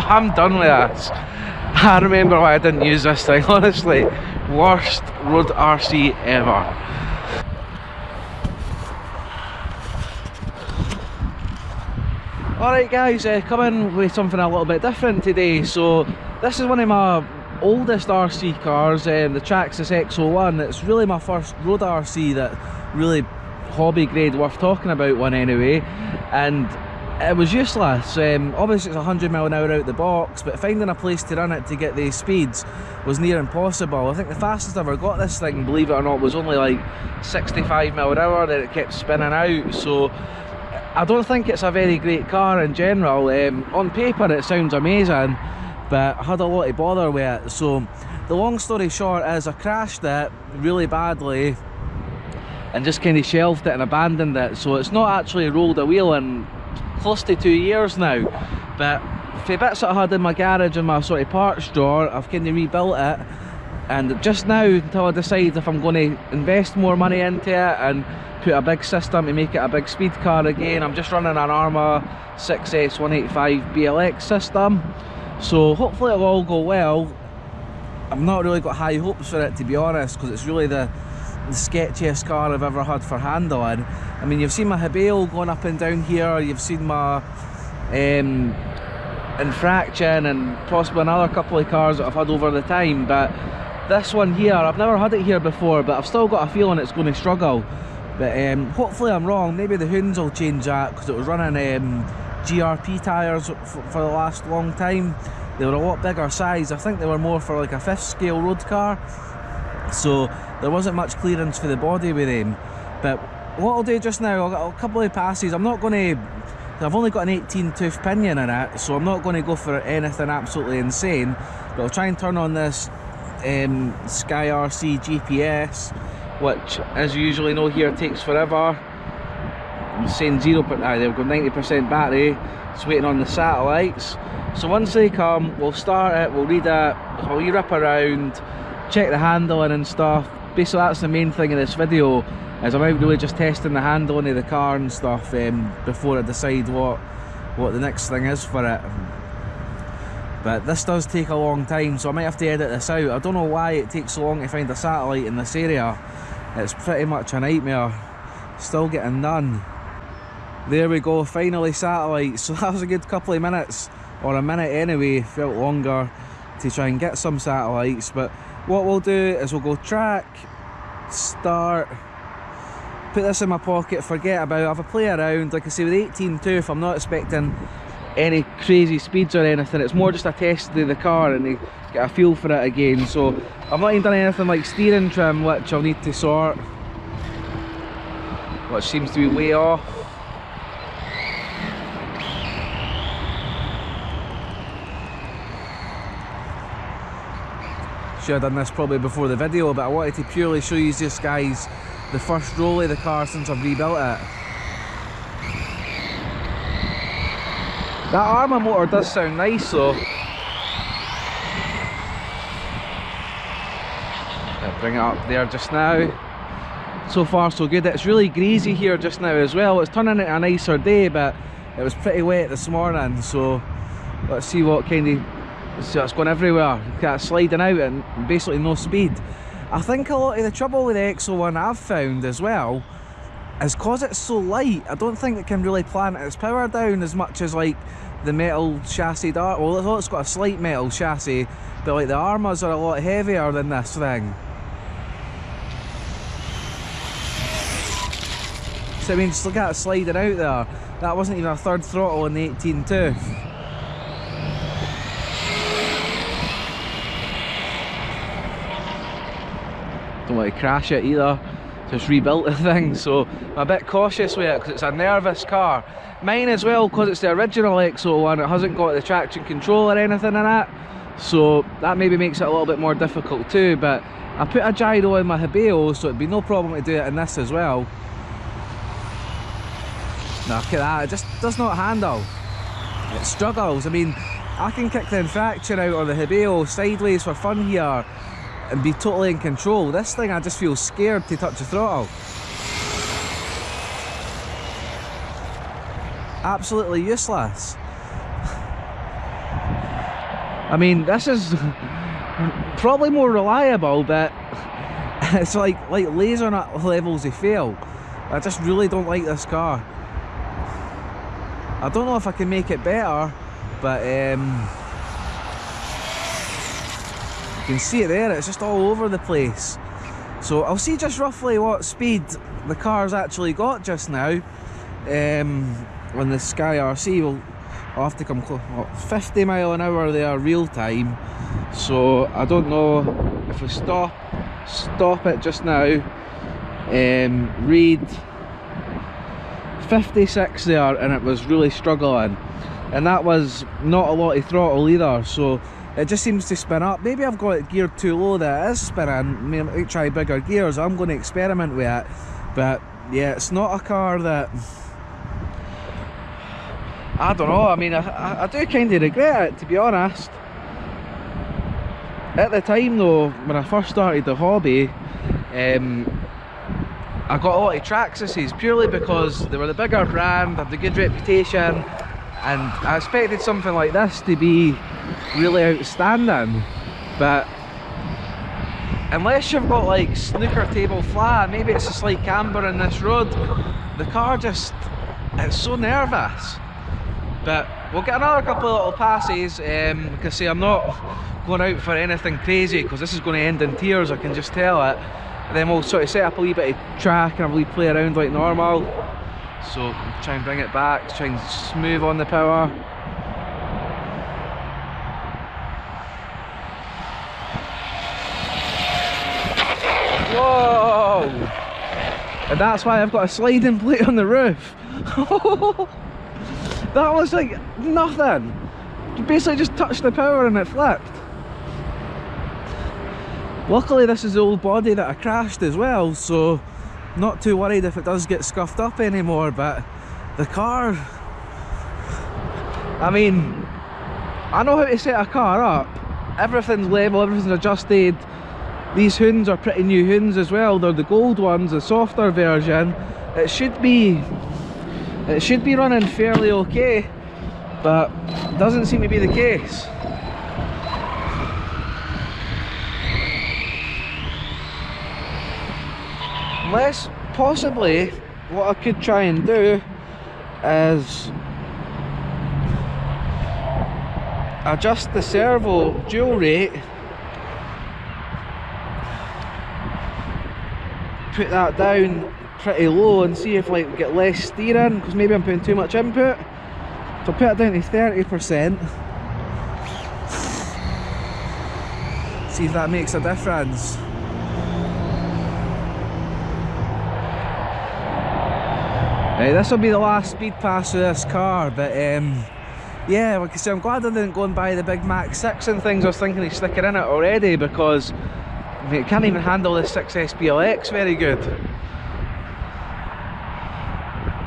I'm done with this. I remember why I didn't use this thing, honestly. Worst road RC ever. Alright guys, coming with something a little bit different today. So this is one of my oldest RC cars, the Traxxas Xo1. It's really my first road RC that really hobby grade worth talking about one anyway, and it was useless. Obviously it's 100 mph out the box, but finding a place to run it to get the speeds was near impossible. I think the fastest I ever got this thing, believe it or not, was only like 65 mph, then it kept spinning out. So I don't think it's a very great car in general. On paper it sounds amazing, but I had a lot of bother with it. So the long story short is I crashed it really badly and just kind of shelved it and abandoned it. So it's not actually rolled a wheel in close to 2 years now, but for bits that I had in my garage and my sort of parts drawer, I've kind of rebuilt it. And just now, until I decide if I'm going to invest more money into it and put a big system to make it a big speed car again, I'm just running an Arma 6S 185 BLX system. So hopefully it'll all go well. I've not really got high hopes for it, to be honest, because it's really the sketchiest car I've ever had for handling. I mean, you've seen my Hibeo going up and down here, you've seen my Infraction and possibly another couple of cars that I've had over the time, but this one here, I've never had it here before, but I've still got a feeling it's going to struggle. But hopefully I'm wrong. Maybe the Hoons will change that, because it was running GRP tyres for the last long time. They were a lot bigger size. I think they were more for like a 5th scale road car, so there wasn't much clearance for the body with them. But what I'll do just now, I've got a couple of passes. I'm not going to, I've only got an 18 tooth pinion in it, so I'm not going to go for anything absolutely insane, but I'll try and turn on this Sky RC GPS, which, as you usually know here, takes forever. I'm saying they've got 90% battery, just waiting on the satellites. So once they come, we'll start it, we'll read it, we'll rip around, check the handling and stuff. Basically that's the main thing of this video, is I'm out really just testing the handling of the car and stuff before I decide what the next thing is for it. But this does take a long time, so I might have to edit this out. I don't know why it takes so long to find a satellite in this area. It's pretty much a nightmare. Still getting none. There we go, finally satellite. So that was a good couple of minutes, or a minute anyway, felt longer, to try and get some satellites. But what we'll do is we'll go track, start, put this in my pocket, forget about it, have a play around. Like I say, with 18 tooth, I'm not expecting any crazy speeds or anything. It's more just a test of the car and to get a feel for it again. So I've not even done anything like steering trim, which I'll need to sort, which seems to be way off. Should have done this probably before the video, but I wanted to purely show you this, guys, the first roll of the car since I've rebuilt it. That Arma motor does sound nice though. I'll bring it up there just now. So far so good. It's really greasy here just now as well. It's turning into a nicer day, but it was pretty wet this morning, so let's see what kind of, so it's going everywhere. It's sliding out and basically no speed. I think a lot of the trouble with the Xo1 I've found as well is because it's so light, I don't think it can really plant its power down as much as like the metal chassis dart. Well, it's got a slight metal chassis, but like the Armas are a lot heavier than this thing. So I mean, just look at it sliding out there. That wasn't even a third throttle in the 18 tooth. Don't want to crash it either. Just rebuilt the thing, so I'm a bit cautious with it because it's a nervous car. Mine as well, because it's the original Xo1, it hasn't got the traction control or anything in it, so that maybe makes it a little bit more difficult too. But I put a gyro in my Hibeo, so it'd be no problem to do it in this as well. Now look at that, it just does not handle. It struggles. I mean, I can kick the Infraction out or the Hibeo sideways for fun here and be totally in control. This thing, I just feel scared to touch the throttle. Absolutely useless. I mean, this is probably more reliable, but it's like laser nut levels of fail. I just really don't like this car. I don't know if I can make it better, but you can see it there, it's just all over the place. So I'll see just roughly what speed the car's actually got just now. When the Sky RC will, I'll have to come close. 50 mile an hour there real time. So I don't know if we stop it just now. Read 56 there, and it was really struggling, and that was not a lot of throttle either, so it just seems to spin up. Maybe I've got it geared too low that it is spinning. I mean, I might try bigger gears. I'm going to experiment with it, but yeah, it's not a car that, I don't know. I mean, I do kind of regret it, to be honest. At the time though, when I first started the hobby, I got a lot of Traxxuses purely because they were the bigger brand, had the good reputation, and I expected something like this to be really outstanding. But unless you've got like snooker table flat, maybe it's a slight camber in this road, the car just, it's so nervous. But we'll get another couple of little passes, because see, I'm not going out for anything crazy because this is going to end in tears, I can just tell it. And then we'll sort of set up a wee bit of track and have a wee play around like normal. So try and bring it back, try and smooth on the power. Whoa! And that's why I've got a sliding plate on the roof. That was like nothing. You basically just touched the power and it flipped. Luckily this is the old body that I crashed as well, so not too worried if it does get scuffed up anymore. But the car, I mean, I know how to set a car up. Everything's level, everything's adjusted. These hoons are pretty new hoons as well. They're the gold ones, the softer version. It should be running fairly okay, but it doesn't seem to be the case. Unless, possibly, what I could try and do is adjust the servo dual rate, put that down pretty low and see if like we get less steering, because maybe I'm putting too much input. So I'll put it down to 30%. See if that makes a difference. This will be the last speed pass of this car, but yeah, like I say, I'm glad I didn't go and buy the big Max 6 and things. I was thinking of sticking in it already, because I mean, it can't even handle the 6S BLX very good.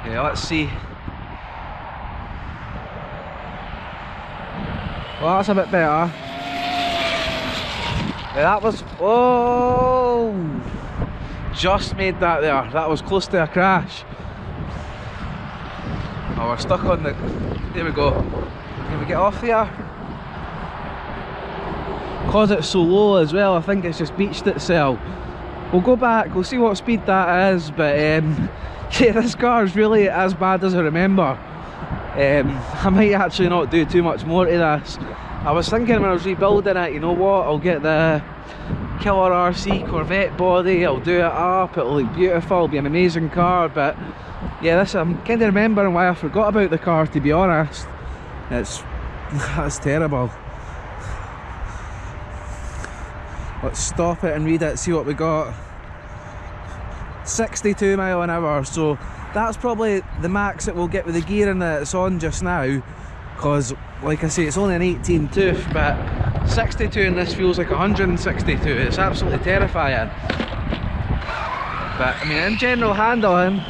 Yeah, let's see. Well, that's a bit better. Yeah, that was, oh, just made that there. That was close to a crash. Oh, we're stuck on the, there we go. Can we get off there? Because it's so low as well, I think it's just beached itself. We'll go back, we'll see what speed that is, but yeah, this car is really as bad as I remember. I might actually not do too much more to this. I was thinking when I was rebuilding it, you know what, I'll get the killer RC Corvette body, I'll do it up, it'll look beautiful, it'll be an amazing car, but yeah, this, I'm kind of remembering why I forgot about the car, to be honest. That's terrible. Let's stop it and read it, see what we got. 62 mile an hour, so that's probably the max it will get with the gearing that it's on just now, because like I say, it's only an 18 tooth, but 62 in this feels like 162. It's absolutely terrifying. But I mean, in general handling,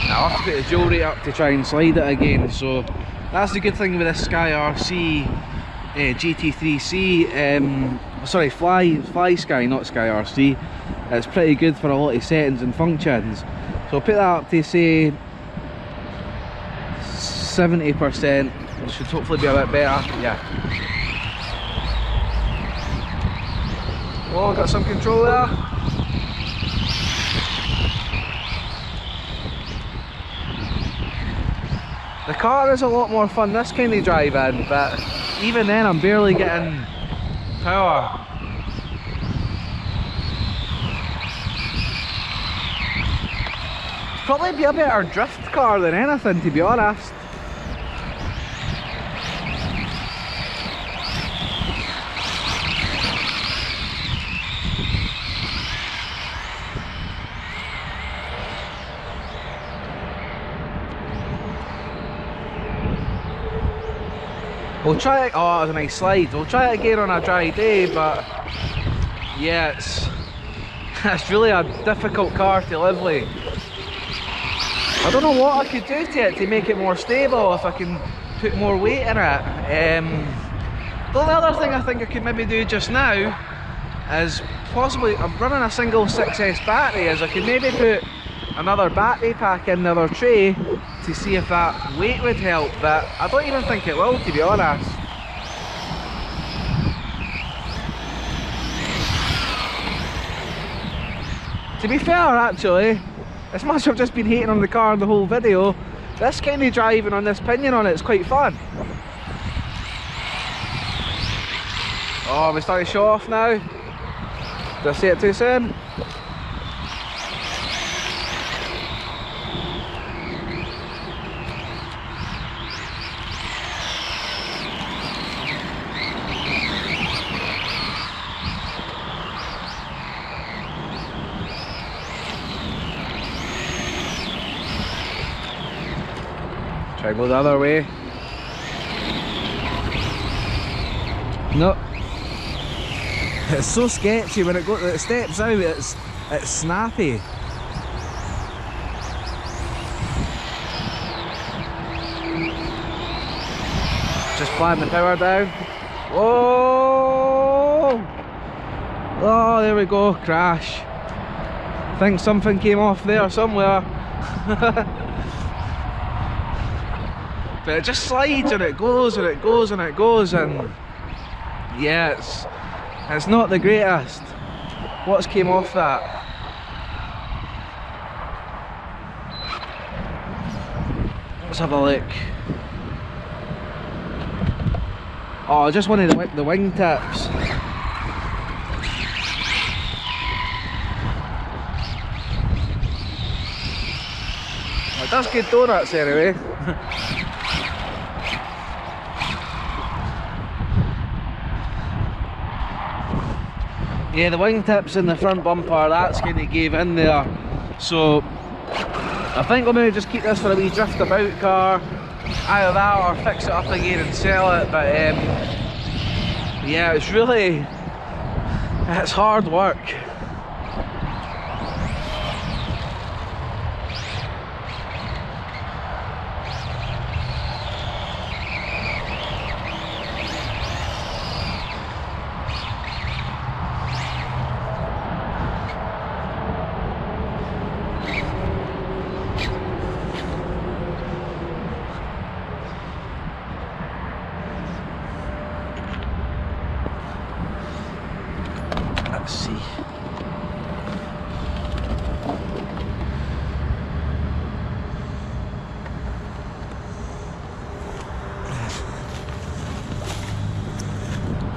I'll have to put the dual rate up to try and slide it again. So that's the good thing with this Sky RC GT3C, sorry, Fly Sky, not Sky RC. It's pretty good for a lot of settings and functions. So I'll put that up to say 70%. It should hopefully be a bit better. Yeah. Oh, got some control there. The car is a lot more fun this kind of drive in, but even then I'm barely getting power. Probably be a better drift car than anything, to be honest. We'll try it. Oh, it was a nice slide. We'll try it again on a dry day, but yeah, it's really a difficult car to live with. I don't know what I could do to it to make it more stable, if I can put more weight in it. The only other thing I think I could maybe do just now is possibly, I'm running a single 6S battery, is I could maybe put another battery pack in the other tray to see if that weight would help, but I don't even think it will, to be honest. To be fair, actually, as much as I've just been hating on the car the whole video, this kind of driving on this pinion on it is quite fun. Oh, we started to show off now. Did I say it too soon? Try and go the other way. No. It's so sketchy when it steps out, it's snappy. Just plant the power down. Whoa! Oh, there we go, crash. I think something came off there somewhere. But it just slides and it goes and it goes and it goes, and yeah, it's not the greatest. What's came off that? Let's have a look. Oh, just one of the wing tips. It does good donuts anyway. Yeah, the wingtips in the front bumper, that's kind of gave in there. So I think I'm going to just keep this for a wee drift about car. Either that or fix it up again and sell it. But yeah, it's hard work. Let's see.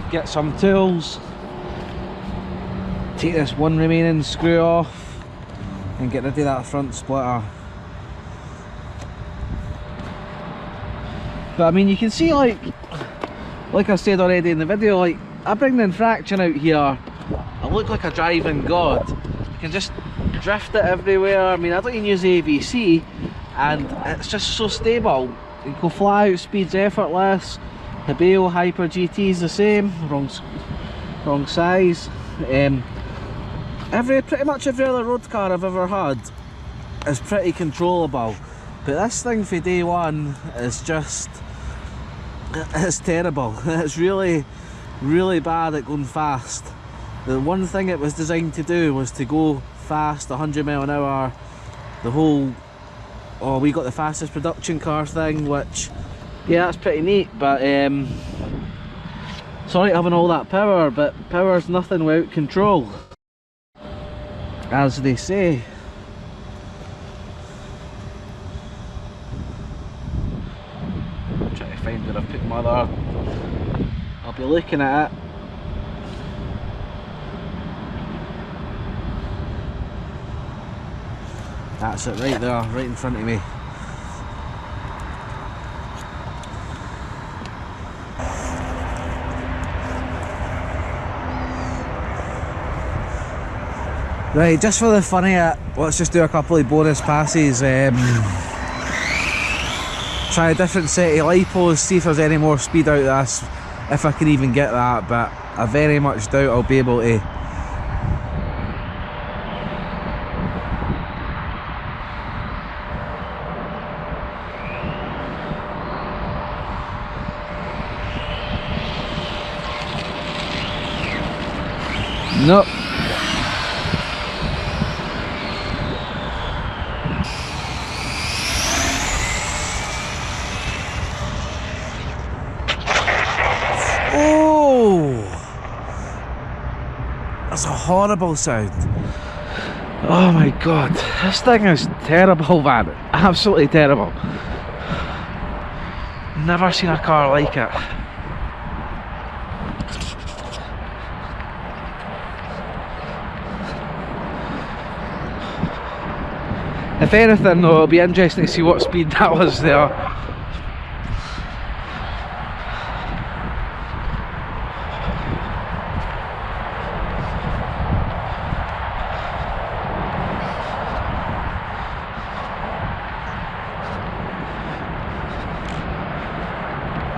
Get some tools. Take this one remaining screw off and get rid of that front splitter. But I mean, you can see, like I said already in the video, like I bring the infraction out here, I look like a driving god. You can just drift it everywhere. I mean, I don't even use AVC and it's just so stable. You can go fly out, speeds effortless. The Bayo Hyper GT is the same, wrong size. Pretty much every other road car I've ever had is pretty controllable, but this thing for day one is just, it's terrible. It's really bad at going fast. The one thing it was designed to do was to go fast, 100 mile an hour, the whole, oh, we got the fastest production car thing, which, yeah, that's pretty neat, but it's alright having all that power, but power's nothing without control, as they say. I'm trying to find where I've put my other, I'll be looking at it. That's it right there, right in front of me. Right, just for the fun of it, let's just do a couple of bonus passes. Try a different set of lipos, see if there's any more speed out of this, if I can even get that, but I very much doubt I'll be able to. Nope. Oh, that's a horrible sound. Oh my god, this thing is terrible, man. Absolutely terrible. Never seen a car like it. If anything though, it'll be interesting to see what speed that was there.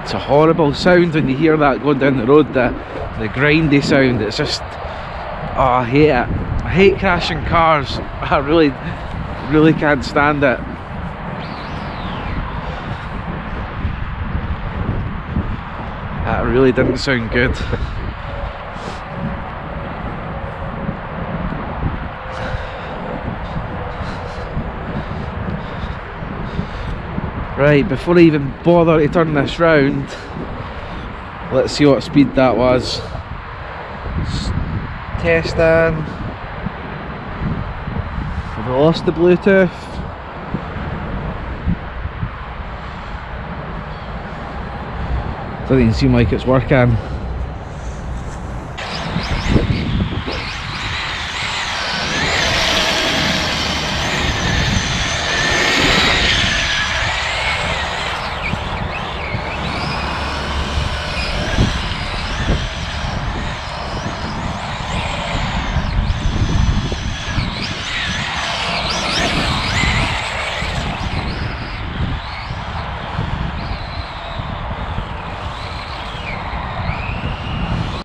It's a horrible sound when you hear that going down the road, the grindy sound. It's just, oh, I hate it. I hate crashing cars. I really can't stand it. That really didn't sound good. Right, before I even bother to turn this round, let's see what speed that was. Testing. Have I lost the Bluetooth? Doesn't even seem like it's working.